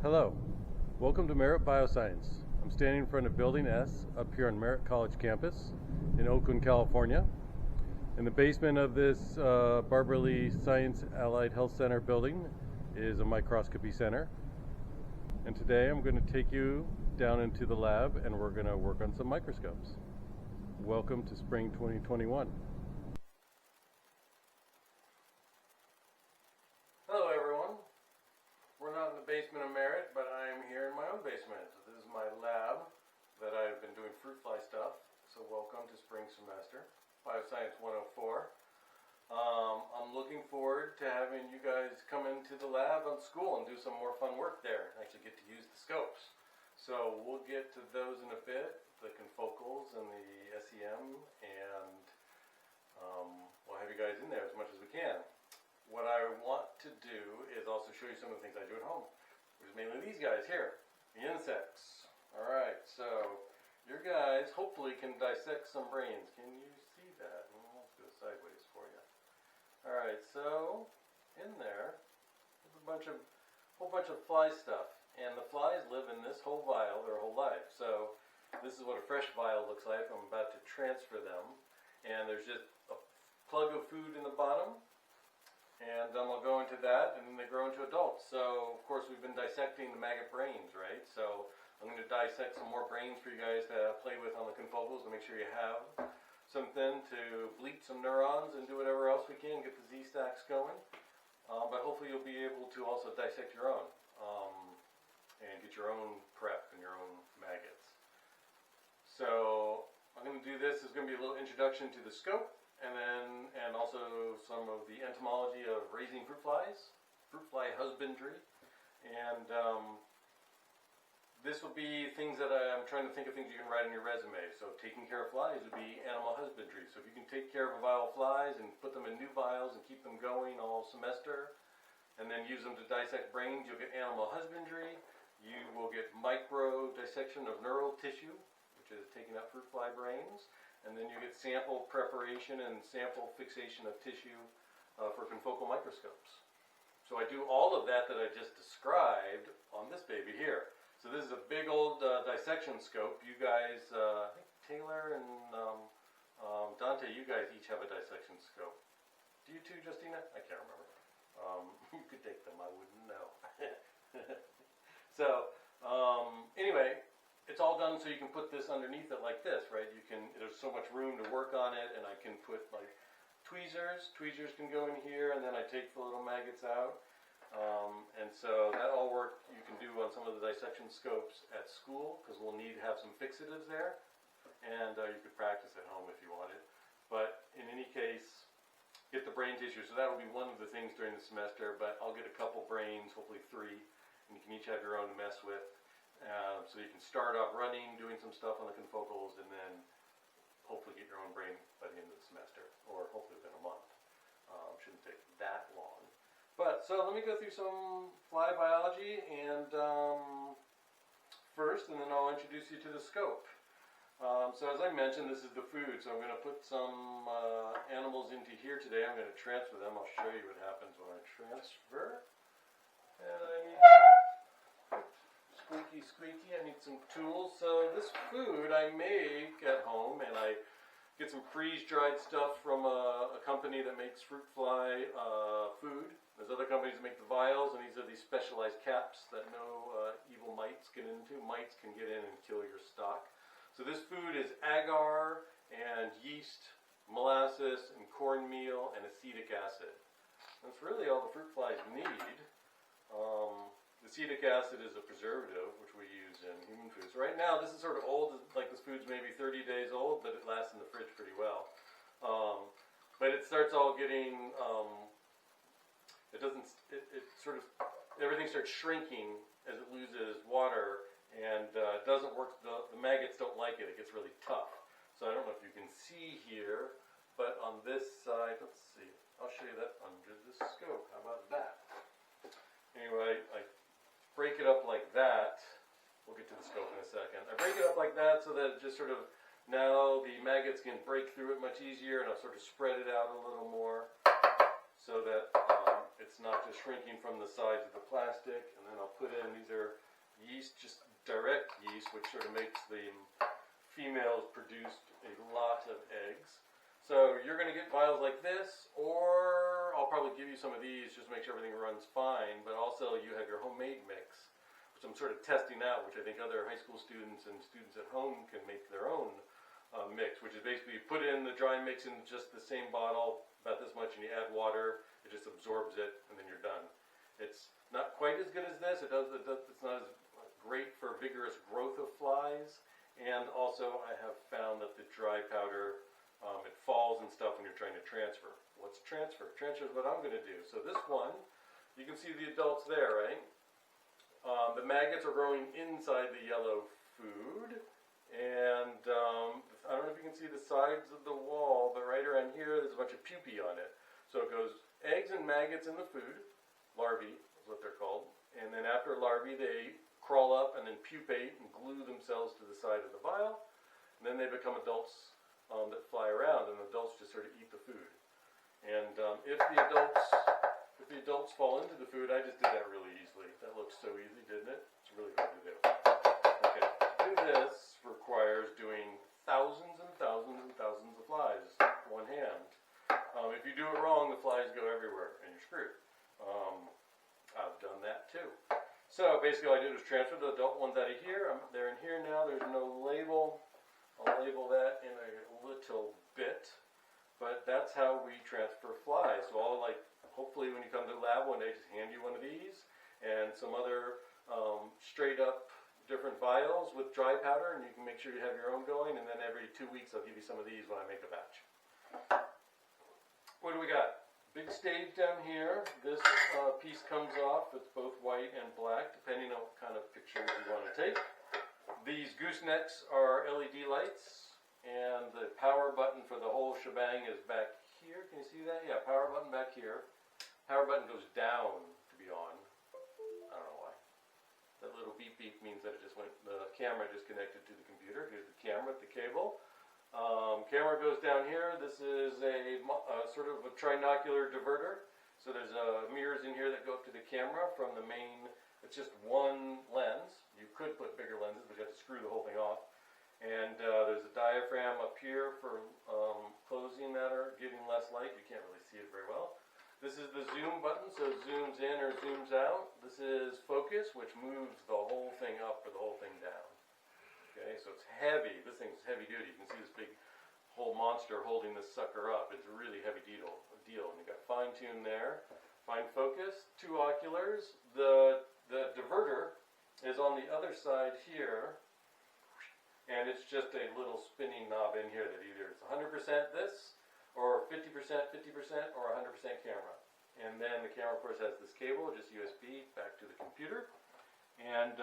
Hello, welcome to Merritt Bioscience. I'm standing in front of Building S up here on Merritt College campus in Oakland, California. In the basement of this Barbara Lee Science Allied Health Center building is a microscopy center. And today I'm going to take you down into the lab and we're going to work on some microscopes. Welcome to spring 2021. Hello everyone. We're not in the basement of Merritt, but I'm here in my own basement. So this is my lab that I've been doing fruit fly stuff. So welcome to spring semester, Bioscience 104. I'm looking forward to having you guys come into the lab on school and do some more fun work there. Actually get to use the scopes. So we'll get to those in a bit, the confocals and the SEM, and we'll have you guys in there as much as we can. What I want to do is also show you some of the things I do at home, which is mainly these guys here, the insects. Alright, so your guys hopefully can dissect some brains. Can you see that? Let's go sideways for you. Alright, so in there, there's a whole bunch of fly stuff. And the flies live in this whole vial their whole life. So this is what a fresh vial looks like. I'm about to transfer them. And there's just a plug of food in the bottom. And I'll go into that, and then they grow into adults. So, of course, we've been dissecting the maggot brains, right? So I'm going to dissect some more brains for you guys to play with on the confocals to make sure you have something to bleach some neurons and do whatever else we can, get the Z-stacks going. But hopefully you'll be able to also dissect your own and get your own prep and your own maggots. So I'm going to do this. It's going to be a little introduction to the scope. And also some of the entomology of raising fruit flies, fruit fly husbandry, and this will be things that I'm trying to think of things you can write on your resume. So taking care of flies would be animal husbandry. So if you can take care of a vial of flies and put them in new vials and keep them going all semester, and then use them to dissect brains, you'll get animal husbandry. You will get micro dissection of neural tissue, which is taking up fruit fly brains. And then you get sample preparation and sample fixation of tissue for confocal microscopes. So I do all of that I just described on this baby here. So this is a big old dissection scope. You guys, I think Taylor and Dante, you guys each have a dissection scope. Do you too, Justina? I can't remember. You could take them, I wouldn't know. So, anyway, it's all done so you can put this underneath it like this, right? There's so much room to work on it, and I can put like tweezers. Tweezers can go in here, and then I take the little maggots out. And so that all work you can do on some of the dissection scopes at school, because we'll need to have some fixatives there. And you could practice at home if you wanted. But in any case, get the brain tissue. So that will be one of the things during the semester, but I'll get a couple brains, hopefully 3, and you can each have your own to mess with. So you can start off running, doing some stuff on the confocals, and then hopefully get your own brain by the end of the semester, or hopefully within a month. Shouldn't take that long. But so let me go through some fly biology and first, and then I'll introduce you to the scope. So as I mentioned, this is the food. So I'm going to put some animals into here today. I'm going to transfer them. I'll show you what happens when I transfer. And I need squeaky, I need some tools. So this food I make at home, and I get some freeze-dried stuff from a company that makes fruit fly food. There's other companies that make the vials, and these are these specialized caps that no evil mites get into. Mites can get in and kill your stock. So this food is agar and yeast, molasses, and cornmeal, and acetic acid. That's really all the fruit flies need. Acetic acid is a preservative, which we use in human foods. Right now, this is sort of old, like this food's maybe 30 days old, but it lasts in the fridge pretty well. But it starts all getting, everything starts shrinking as it loses water, and it doesn't work, the maggots don't like it, it gets really tough. So I don't know if you can see here, but on this side, let's see, I'll show you that under the scope. How about that? Anyway, I break it up like that. We'll get to the scope in a second. I break it up like that so that it just sort of, now the maggots can break through it much easier, and I'll sort of spread it out a little more so that it's not just shrinking from the sides of the plastic. And then I'll put in, these are yeast, just direct yeast, which sort of makes the females produce a lot of eggs. So you're going to get vials like this, or I'll probably give you some of these just to make sure everything runs fine, but also you have your homemade mix, which I'm sort of testing out, which I think other high school students and students at home can make their own mix, which is basically you put in the dry mix in just the same bottle, about this much, and you add water, it just absorbs it, and then you're done. It's not quite as good as this. It's not as great for vigorous growth of flies, and also I have found that the dry powder, it falls and stuff when you're trying to transfer. What's transfer? Transfer is what I'm going to do. So this one, you can see the adults there, right? The maggots are growing inside the yellow food, and I don't know if you can see the sides of the wall, but right around here there's a bunch of pupae on it. So it goes eggs and maggots in the food, larvae is what they're called, and then after larvae they crawl up and then pupate and glue themselves to the side of the vial, and then they become adults that fly around, and the adults just sort of eat the food. And if the adults fall into the food, I just did that really easily. That looks so easy, didn't it? It's really hard to do. Okay, to do this requires doing thousands and thousands and thousands of flies, one hand. If you do it wrong, the flies go everywhere, and you're screwed. I've done that too. So basically all I did was transfer the adult ones out of here. They're in here now. There's no label. I'll label that in a little bit. But that's how we transfer flies. So I'll hopefully when you come to the lab one day, just hand you one of these and some other straight up different vials with dry powder, and you can make sure you have your own going, and then every 2 weeks I'll give you some of these when I make a batch. What do we got? Big stage down here. This piece comes off. It's both white and black, depending on what kind of pictures you want to take. These goosenecks are LED lights, and the power button for the whole shebang is back here. Can you see that? Yeah, power button back here. Power button goes down to be on. I don't know why. That little beep beep means that it just went, the camera just connected to the computer. Here's the camera with the cable. Camera goes down here. This is a sort of a trinocular diverter. So there's mirrors in here that go up to the camera from the main. It's just one lens. You could put bigger lenses, but you have to screw the whole thing off. And there's a diaphragm up here for closing that or giving less light. You can't really see it very well. This is the zoom button, so it zooms in or zooms out. This is focus, which moves the whole thing up or the whole thing down. Okay, so it's heavy. This thing's heavy duty. You can see this big whole monster holding this sucker up. It's a really heavy deal. And you got fine tune there. Fine focus, 2 oculars. The diverter is on the other side here, and it's just a little spinning knob in here that either it's 100% this, or 50%, 50%, or 100% camera. And then the camera, of course, has this cable, just USB, back to the computer. And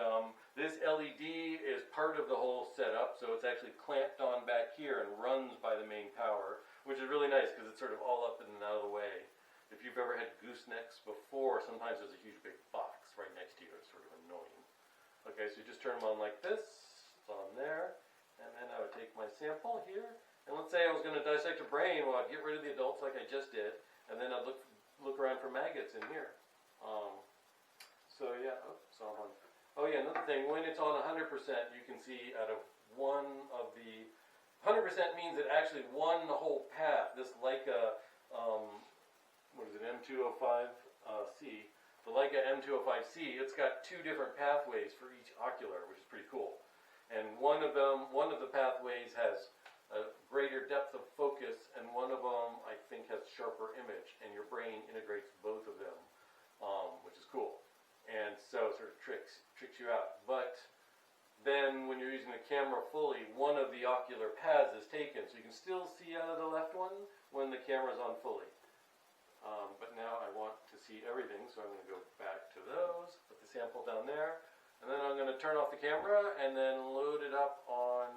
this LED is part of the whole setup, so it's actually clamped on back here and runs by the main power, which is really nice because it's sort of all up and out of the way. If you've ever had goosenecks before, sometimes there's a huge big box right next to you. It's sort of annoying. Okay, so you just turn them on like this. It's on there. And then I would take my sample here. And let's say I was going to dissect a brain. Well, I'd get rid of the adults like I just did. And then I'd look around for maggots in here. So yeah, oh yeah, another thing. When it's on 100%, you can see out of one of the 100% means it actually won the whole path. This Leica, what is it, M205C. The Leica M205C, it's got 2 different pathways for each ocular, which is pretty cool. And one of the pathways has a greater depth of focus, and one of them, I think, has sharper image, and your brain integrates both of them, which is cool. And so it sort of tricks you out. But then when you're using the camera fully, one of the ocular paths is taken, so you can still see out of the left one when the camera's on fully. But now I want to see everything, so I'm going to go back to those, put the sample down there, and then I'm going to turn off the camera and then load it up on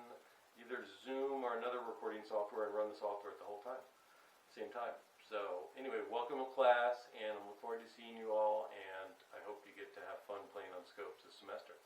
either Zoom or another recording software and run the software at the whole time, same time. So anyway, welcome to class, and I look forward to seeing you all, and I hope you get to have fun playing on scopes this semester.